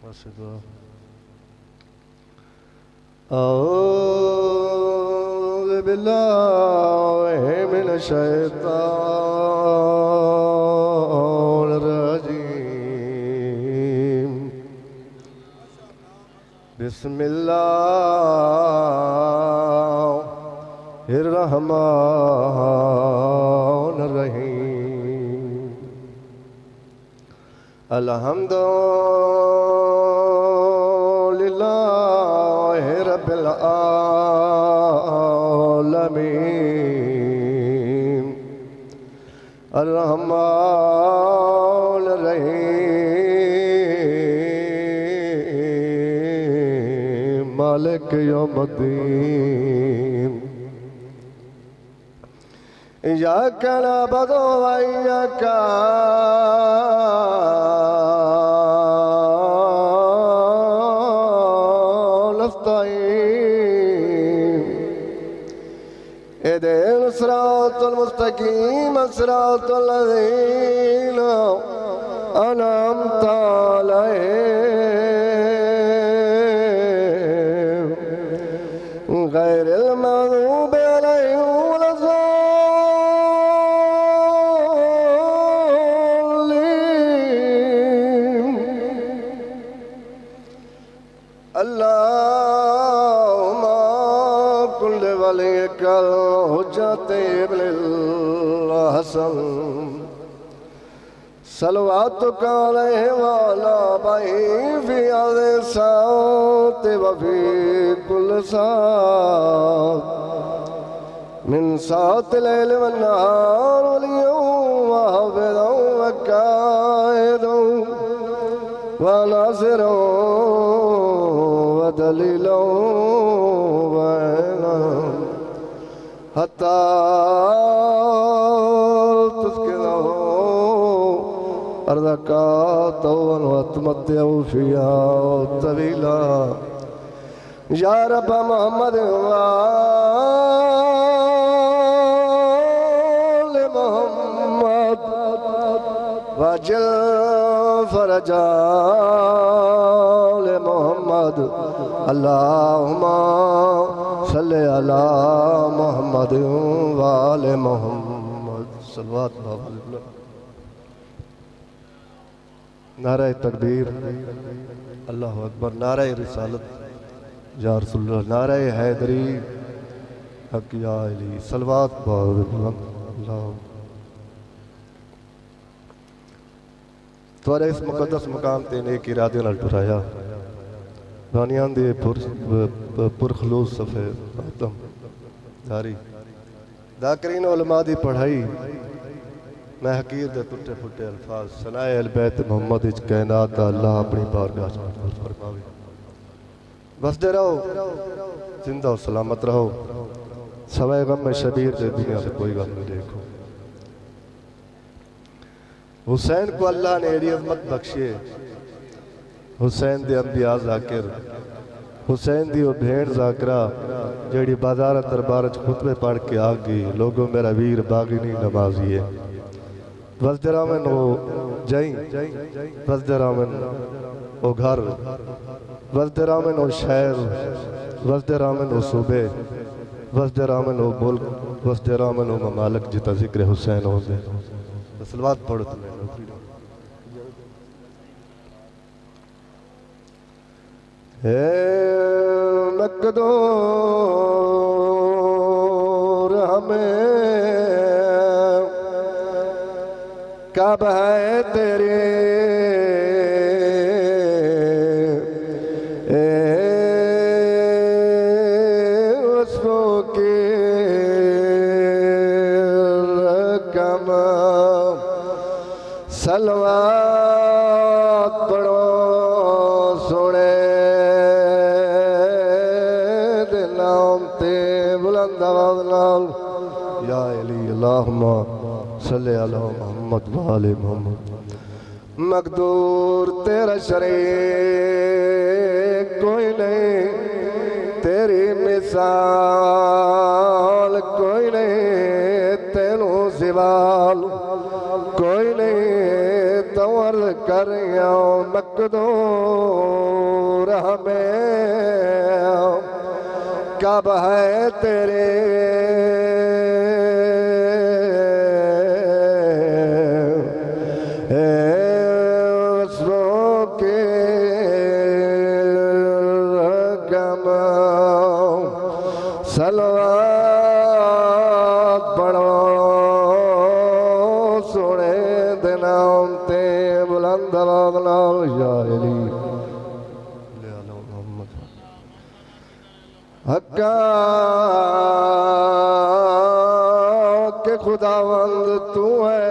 واشهد أعوذ بالله من الشيطان الرجيم بسم الله الرحمن الرحيم الحمد لله رب العالمين الرحمن الرحيم مالك يوم الدين إياك نعبد وإياك نستعين اهدنا الصراط المستقيم صراط الذين أنعمت عليهم غير المغضوب عليهم ولا الضالين اللهم كن لوليك الحجة ابن الحسن صلواتك عليه وعلى آبائه في هذه الساعة وفي كل ساعة من ساعة الليل والنهار واليوم وحافظا وكائدا وناصرا ودليلا وعينا حتى تسكنه أرضك طوعا وتمتعوا فيها طويلا يا رب محمد وآل محمد واجل فرجا لمحمد اللهم صل على محمد وآل محمد صلوات اللہ. نعرہ تکبیر اللہ اکبر، نعرہ رسالت یا رسول اللہ، نعرہ حیدری حق یا علی صلوات اللہ. توارے اس مقدس مقام تے نیک ارادے نال ٹرایا بانیان دے پرخلوص صفحے خاتم داری ذاکرین علماء دی پڑھائی میں حقیر دے ٹوٹے پھٹے الفاظ ثنائے اہل بیت محمد اچ کائنات اللہ اپنی بارگاہ وچ فرماوے. بسدے رہو، زندہ و سلامت رہو، سوائے غم میں شبیر دے دنیا سے کوئی غم نہ دیکھو. حسین کو اللہ نے ایڈی عظمت بخشیے، حسین دے انبیاء ذاکر، حسین دی وہ بھیڑ ذاکرہ جیڑی بازار دربارچ خطبے پڑھ کے آگئی لوگوں میرا ویر باغی نہیں نمازی ہے. وزدرامن وہ جائیں، وزدرامن وہ گھر، وزدرامن وہ شہر، وزدرامن وہ صوبے، وزدرامن وہ ملک، وزدرامن وہ ممالک جتا ذکر حسین ہو دے. صلوات پڑھو تمہیں مقدور ہمیں کب ہے تیرے وصفوں کی رقم صلوات پڑھو سونے دے نام تے بلند آواز نال یا علی اللہم صلی علی محمد وآل محمد. مقدور تیرا شریک کوئی نہیں، تیری مثال کوئی نہیں، تینوں سوال کوئی نہیں. تو عرض کر دریاں مقدور ہمیں کب ہے تیرے صلوات پڑھو سونے دے نام تے بلند آواز نال یا علی محمد حقا کہ خداوند تو ہے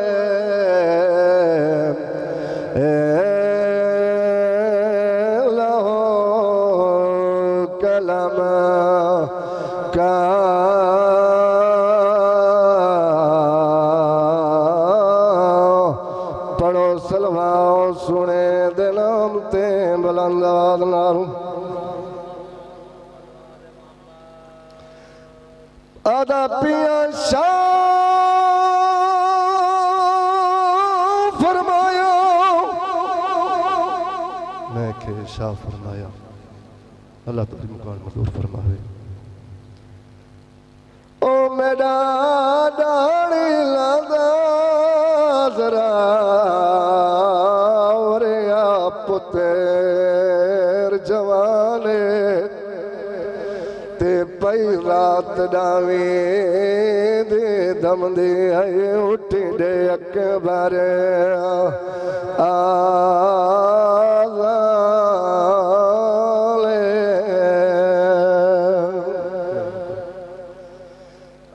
پڑھو سلواؤ سنے دے نام تے بلند آواز نال آدھا پیا شاہ فرمایا میں کہ شاہ فرمایا اللہ تبری مقام مدور فرماوے او میڈا ڈاڑی لاندا ذرا وریا پتر جوانے تے پئی رات ڈاویں دے دم دے آئے اٹھی دے اکبر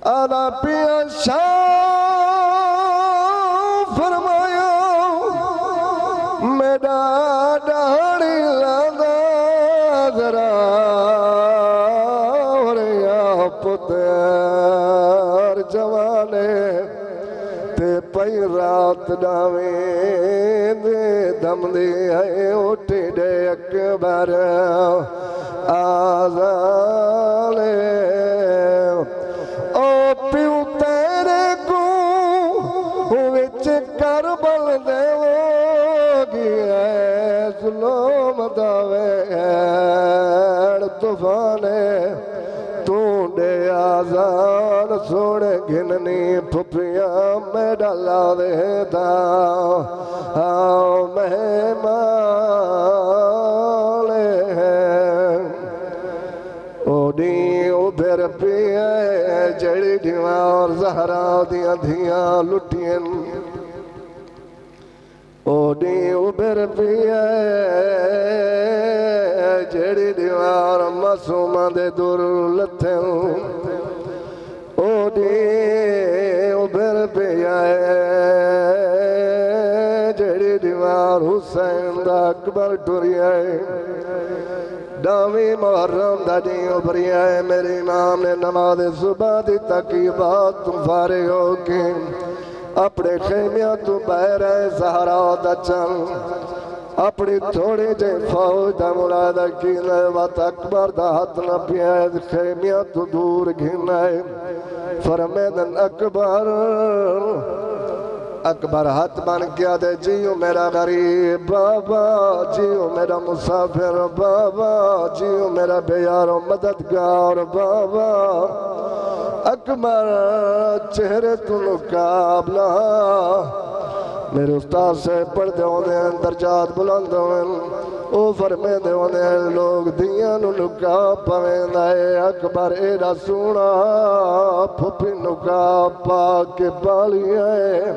آدھا پیا شاہ فرمایا میڈا ڈاڑی لاندا ذرا وریا پتر جوانے تے پئی رات ڈاویں دے دم دے آئے اٹھی دے اکبر آزالے پیو تیرے کو وچ کربل دے ہوگی ہے ظلم دویر طوفانے تو دے آزان سوڑے گھننی پھپیاں میں ڈالا دے دا آؤ مہمالے اوڈی ابھر پیئے جڑی ڈیواں اور زہرا دیاں دھیاں لٹین اوڈی ابھر پیئے جڑی ڈیواں اور معصوماں دے دور لتھیں اوڈی ابھر پیئے جڑی ڈیواں اور حسین دا اکبر ٹوریے ڈاویں محرم دا دیں ابھری ہے میرے امام نے نماز صبح دی تقیبات تم فارغ ہو کے اپنے خیمیاں تم بہر ہے سہارا دا چل اپنی تھوڑی جے فوج دا ملادہ کی وقت اکبر دا ہاتھ نہ پیائے خیمیاں تو دور گھنائے فرمیدن اکبر ہاتھ بن کیا دے جیو میرا غریب بابا جیو میرا مسافر بابا جیو میرا بیار و مددگار بابا اکبر چہرے تو مقابلہ میرے استاد سے پڑھ دے ہونے ہیں درجات بلند ہونے او فرمے دے ہونے ہیں لوگ دیاں نو نکا پویں دائے اکبر ایڈا سونا پھپی نکا پاک بالی ہے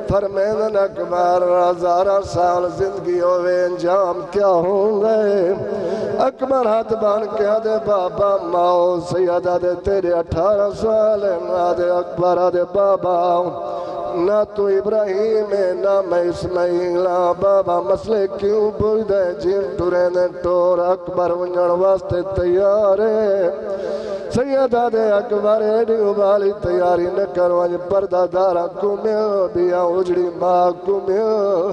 فرمیدن اکبر ہزارہ سال زندگی ہوئے انجام کیا ہوں گے اکبر ہاتھ بان کیا دے بابا ماؤ سیدہ دے تیرے 18 سال نہ دے اکبر دے بابا نہ تو ابراہیم ہے نہ میں اسماعیل بابا مسئلے کیوں بوئی دے جن ٹورے نے ٹور اکبر ونجن واسطے تیار ہے سیدہ دے اکبر ایڈی ابالی تیاری نہ کروانج پردہ دارا کمیو بیا اجڑی ماں کمیو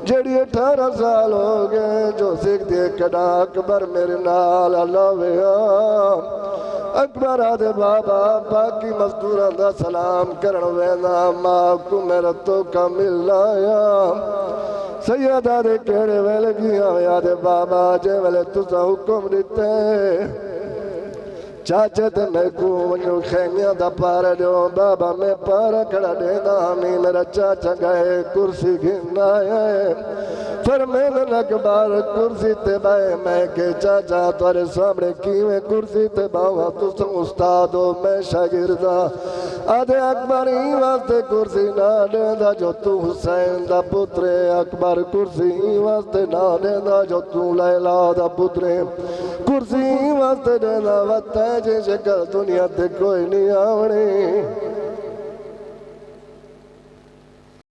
جڑی 18 سال ہو گئے جو سکھ دے کڑا اکبر میرے نال اللہ ویا اکبر آدھے بابا باقی مزدوران دا سلام کرن وینا ماں کو میرا تو کا مل آیا سیدہ دے کہڑے ویلے گیا یاد بابا جے ویلے تسا حکم دیتے چاچے تے میں کو ونجو خیمیاں دا پارا دیو بابا میں پارا کھڑا دینا ہمیں میرا چاچا گئے کرسی گھننا ہے پھر میں نے اکبر کرسی تے بائے میں کہ چاچا تورے سامنے کیویں کرسی تے باوا تسا استاد ہو میں شاگردہ آدھے اکبر ہی واسطے کرسی نہ دینا جو تو حسین دا پترے اکبر کرسی ہی واسطے نہ دینا جو تو لیلا دا پترے کرسی ہی واسطے دینا وقت ہے جی شکل دنیا تے کوئی نہیں آوڑی